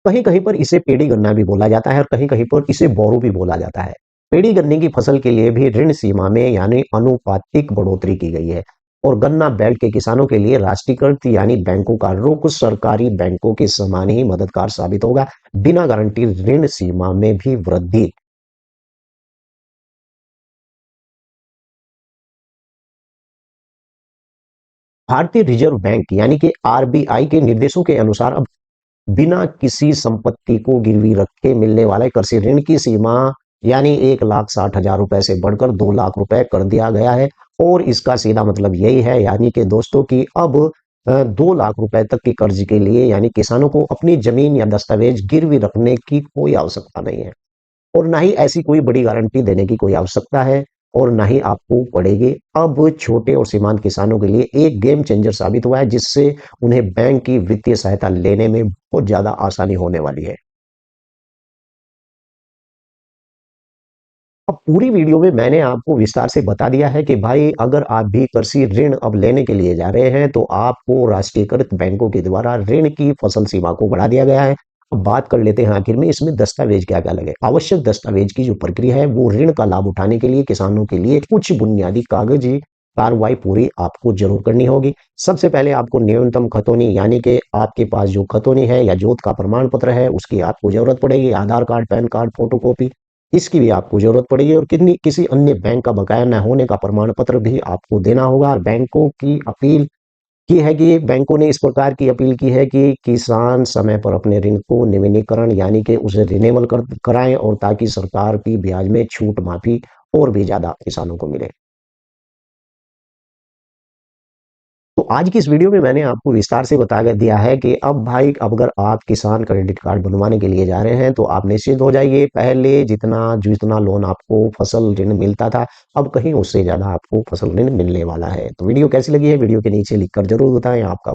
कहीं कहीं पर इसे पेड़ी गन्ना भी बोला जाता है और कहीं कहीं पर इसे बोरू भी बोला जाता है। पेड़ी गन्ने की फसल के लिए भी ऋण सीमा में यानी अनुपातिक बढ़ोतरी की गई है। और गन्ना बेल्ट के किसानों के लिए राष्ट्रीयकृत यानी बैंकों का रुख सरकारी बैंकों के समान ही मददगार साबित होगा। बिना गारंटी ऋण सीमा में भी वृद्धि। भारतीय रिजर्व बैंक यानी कि आरबीआई के निर्देशों के अनुसार अब बिना किसी संपत्ति को गिरवी रखे मिलने वाले कृषि ऋण की सीमा यानी 1,60,000 रुपए से बढ़कर 2 लाख रुपए कर दिया गया है। और इसका सीधा मतलब यही है यानी कि दोस्तों की अब 2 लाख रुपए तक के कर्ज के लिए यानी किसानों को अपनी जमीन या दस्तावेज गिरवी रखने की कोई आवश्यकता नहीं है। और ना ही ऐसी कोई बड़ी गारंटी देने की कोई आवश्यकता है और ना ही आपको पड़ेगी। अब छोटे और सीमांत किसानों के लिए एक गेम चेंजर साबित हुआ है, जिससे उन्हें बैंक की वित्तीय सहायता लेने में बहुत ज्यादा आसानी होने वाली है। अब पूरी वीडियो में मैंने आपको विस्तार से बता दिया है कि भाई अगर आप भी कृषि ऋण अब लेने के लिए जा रहे हैं तो आपको राष्ट्रीयकृत बैंकों के द्वारा ऋण की फसल सीमा को बढ़ा दिया गया है। अब बात कर लेते हैं आखिर में इसमें दस्तावेज क्या क्या लगे। आवश्यक दस्तावेज की जो प्रक्रिया है वो ऋण का लाभ उठाने के लिए किसानों के लिए कुछ बुनियादी कागजी कार्रवाई पूरी आपको जरूर करनी होगी। सबसे पहले आपको न्यूनतम खतौनी यानी कि आपके पास जो खतौनी है या जोत का प्रमाण पत्र है उसकी आपको जरूरत पड़ेगी। आधार कार्ड, पैन कार्ड, फोटोकॉपी इसकी भी आपको जरूरत पड़ेगी। और कितनी किसी अन्य बैंक का बकाया न होने का प्रमाण पत्र भी आपको देना होगा। और बैंकों की अपील की है कि बैंकों ने इस प्रकार की अपील की है कि किसान समय पर अपने ऋण को नवीनीकरण यानी कि उसे रिन्यूअल कराएं और ताकि सरकार की ब्याज में छूट माफी और भी ज्यादा किसानों को मिले। तो आज की इस वीडियो में मैंने आपको विस्तार से बता दिया है कि अब भाई अब अगर आप किसान क्रेडिट कार्ड बनवाने के लिए जा रहे हैं तो आप निश्चित हो जाइए। पहले जितना लोन आपको फसल ऋण मिलता था अब कहीं उससे ज्यादा आपको फसल ऋण मिलने वाला है। तो वीडियो कैसी लगी है वीडियो के नीचे लिखकर जरूर बताएं। आपका